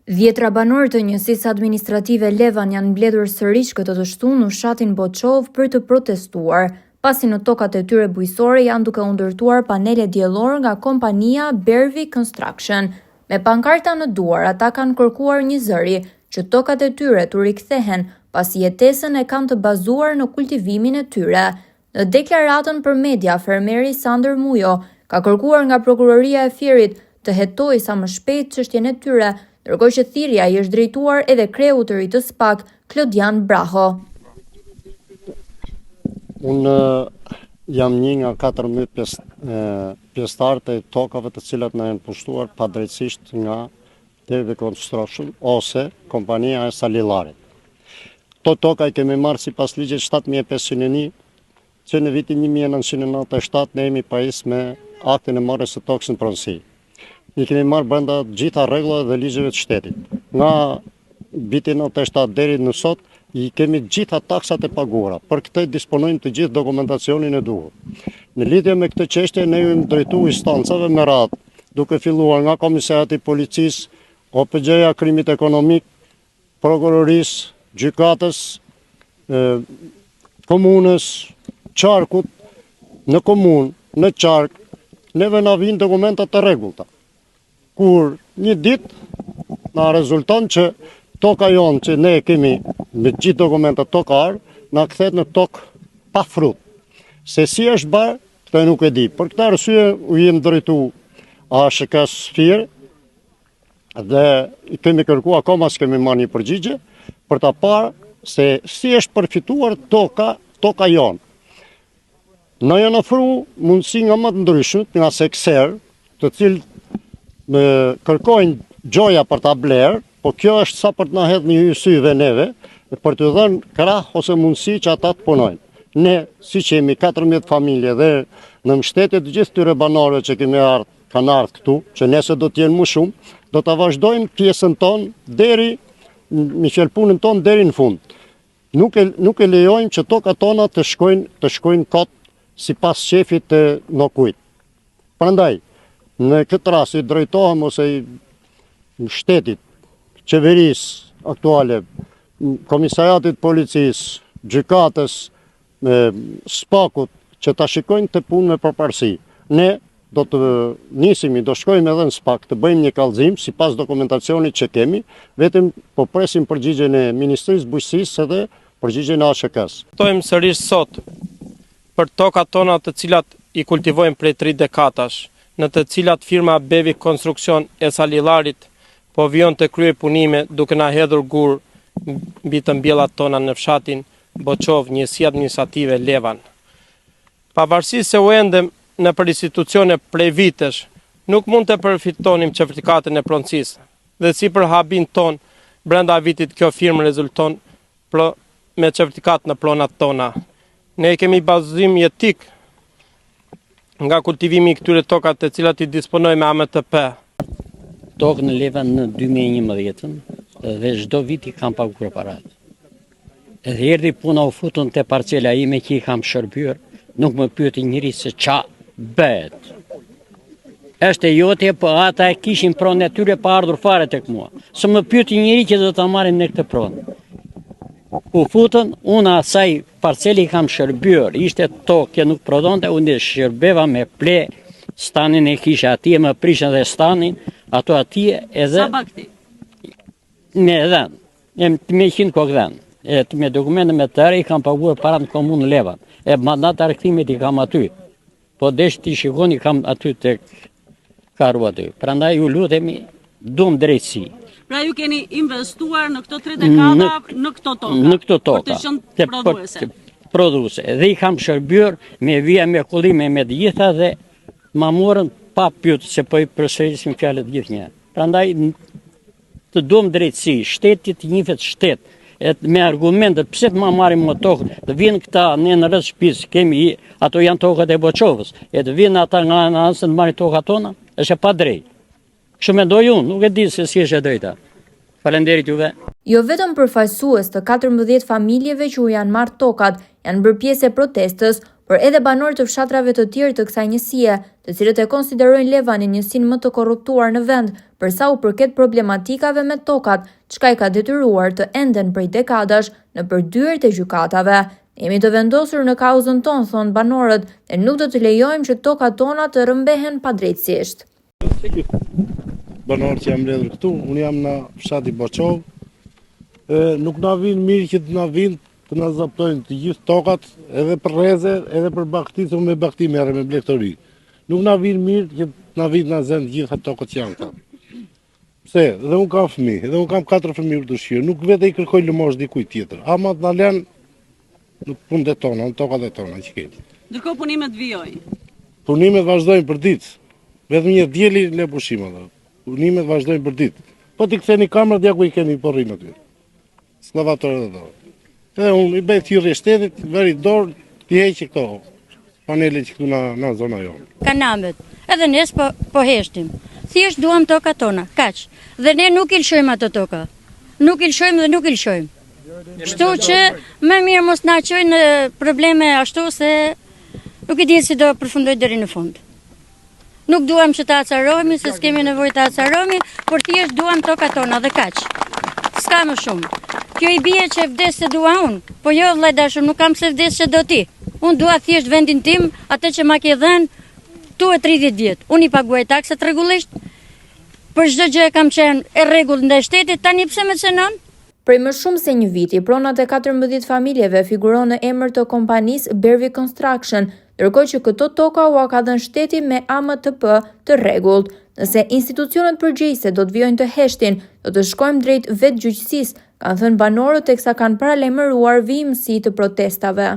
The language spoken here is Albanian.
10 banorë të njësisë administrative Levan janë mbledhur sërish këtë të shtunë në fshatin Boçov për të protestuar, pasi në tokat e tyre bujqësore janë duke u ndërtuar panele diellor nga kompania Bervi Construction. Me pankarta në duar, ata kanë kërkuar një zëri që tokat e tyre të rikthehen, pasi jetesën e kanë të bazuar në kultivimin e tyre. Në deklaratën për media, fermeri Sander Mujo ka kërkuar nga prokuroria e Fierit të hetojë sa më shpejt çështjen e tyre, ndërkohë që thirrja i është drejtuar edhe kreut të ri të SPAK, Klodian Braho. Unë jam një nga 14 pjesëtarë të tokave të cilat na janë pushtuar padrejtisht nga Bervi Construction ose kompania e Salillarit. To toka i kemi marrë sipas ligjit 7501, që në vitin 1997 ne jemi pajis me aktin e marrjes së tokës në pronësi. I kemi marrë brenda gjitha rregullave dhe ligjeve të shtetit. Nga vitin 97 deri në sot i kemi gjitha taksat e paguara. Për këtë disponojmë të gjithë dokumentacionin e duhur. Në lidhje me këtë çështje ne jemi drejtuar instancave me radhë, duke filluar nga Komisariati i Policisë, OPG-ja Krimit Ekonomik, Prokurorisë, Gjykatës, Komunës, Qarkut, në komunë, në Qark, neve na vijnë dokumenta të rregullta. Kur një ditë na rezulton që toka jonë që ne kemi me gjithë dokumentat tokar, na kthehet në tokë pa frut. Se si është bërë, këtë nuk e di. Për këtë arsye u jem drejtuar ASHK-s Fier dhe i kemi kërkuar, akoma s'kemi marrë një përgjigje për ta parë se si është përfituar toka jonë. Na janë ofruar mundësi nga më të ndryshme, nga sekser, të cilë me kërkojnë gjoja për ta blerë, po kjo është sa për të na hedhë një hyjsyve neve, për të dhënë krah ose mundësi që ata të punojnë. Ne, si që jemi 14 familje dhe në mbështetje të gjithë tyre banorëve që kanë ardhur këtu, që nese do të jenë më shumë, do ta vazhdojmë pjesën tonë deri me punën tonë deri në fund. Nuk e lejojmë që tokat tona të shkojnë kot sipas shefit të nokujt. Prandaj, në këtë rast i drejtohem ose i shtetit, qeverisë aktuale, Komisariatit Policisë, Gjykatës, SPAK-ut, që ta shikojnë të punë me përparësi. Ne do të do shkojmë edhe në SPAK të bëjmë një kallëzim sipas dokumentacionit që kemi, vetëm po presim përgjigjen e Ministrisë Bujqësisë edhe përgjigjen e ASHK-s. Tojmë sërish sot për tokat tona të cilat i kultivojmë prej 3 dekadash, në të cilat firma Bervi Construction e Salillarit po vijon të kryej punime duke na hedhur gur mbi të mbjellat tona në fshatin Boçov, njësi administrative Levan. Pavarësisht se u endem në për institucione prej vitesh, nuk mund të përfitonim certifikatën e pronësisë. Dhe si për habin ton, brenda vitit kjo firmë rezulton me certifikat në pronat tona. Ne kemi bazim jetik nga kultivimi i këtyre tokat të cilat i disponojmë me AMTP. Tokë në Levan në 2011 dhe çdo vit i kam paguar parat. Edhe erdhi puna u futun te parcela ime që i kam shërbyer, nuk më pyeti njëri se ça bëhet. Është e jote, po ata e kishin pronë e tyre pa ardhur fare tek mua. Së më pyeti njëri që do ta marrin në këtë pronë. U futën, unë asaj parceli i kam shërbyer, ishte tokë që nuk prodonte, unë shërbeva me ple, stanin e kisha atje, më prishën dhe stanin, ato atje edhe... Sa bakti? Me dhenë, me 100 kokë dhenë. Me dokumente me tërë i kam paguar para në komunë Levan. Mandat argëtimit i kam aty. Po desh t'i shikoni kam aty të karu aty. Prandaj ju lutemi, dum drejtësi. Pra ju keni investuar në këto 3 dekada në këto toka? Në këto toka. Për të qenë prodhuese? Produse. Dhe i kam shërbyer me vija me kullime me të gjitha dhe ma morën pa pyet se po i përsërisim fjalët gjithnjë. Prandaj të duam drejtësi, shtetit njihet shtet, me argumentet pse të ma marrim më tokë, të vinë këta ne në rreth shtëpisë, kemi ato janë tokat e Boçovës, e të vinë ata nga anës të marrin tokat tona, është pa drejtë. Kështu mendoj unë, nuk e di se si është e drejta. Faleminderit juve. Jo vetëm përfaqësues të 14 familjeve që u janë marrë tokat janë bërë pjesë e protestës, por edhe banorët të fshatrave të tjerë të kësaj njësie, të cilët e konsiderojnë Levanin njësinë më të korruptuar në vend, për sa u përket problematikave me tokat, çka i ka detyruar të enden prej dekadash në përdyert e gjykatave. Jemi të vendosur në kauzën tonë, thonë banorët, e nuk do të lejojmë që tokat tona të rëmbehen padrejtësisht. Banorët që jam mbledhur këtu, unë jam në fshati Boçov, nuk na vinë mirë që të na vinë të na zaptojnë të gjithë tokat, edhe për rreze, edhe për bakti, se me bakti merre me blektori. Nuk na vinë mirë që të na vinë na zënë gjitha tokat që janë këta. Pse? Dhe unë kam fëmijë, edhe unë kam 4 fëmijë për të shirë, nuk vetë i kërkoj lëmosh dikujt tjetër. Ama të na lënë nuk punët e tona, në tokat e tona që kemi. Ndërkohë punimet vijojnë. Punimet vazhdojnë për ditë. Vetëm një dielli le pushim atë. Punimet vazhdojnë për ditë. Po t'i ktheni kamerat ja ku i keni porrim aty. Sklavatorët e dorë. Edhe unë i bëj thirrje shtetit, veri dorë, t'i heqë këto panele që këtu në zona jonë. Kanamet, edhe nes po heshtim. Thjesht duam toka tona, kaq. Dhe ne nuk i lëshojmë ato toka. Nuk i lëshojmë dhe nuk i lëshojmë. Kështu që më mirë mos na çojnë probleme ashtu se nuk e di si do përfundoj deri në fund. Nuk duam që ta acarohemi, se s'kemi nevojë ta acarohemi, por thjesht duam toka tona dhe kaq. S'ka më shumë. Kjo i bie që vdes se dua unë, po jo vllai dashur, nuk kam se vdes që do ti. Unë dua thjesht vendin tim, atë që ma ke dhënë, tu e 30 vjet. Unë i paguaj taksat rregullisht. Për çdo gjë kam qenë e rregullt ndaj shtetit, tani pse më cenon? Prej më shumë se një viti, pronat e 14 familjeve figuron në emër të kompanisë Bervi Construction, ndërkohë që këto toka u ka dhënë shteti me AMTP të rregullt. Nëse institucionet përgjegjëse do të vijojnë të heshtin, do të shkojmë drejt vetë gjyqësisë, kanë thënë banorët teksa kanë paralajmëruar vijimësi të protestave.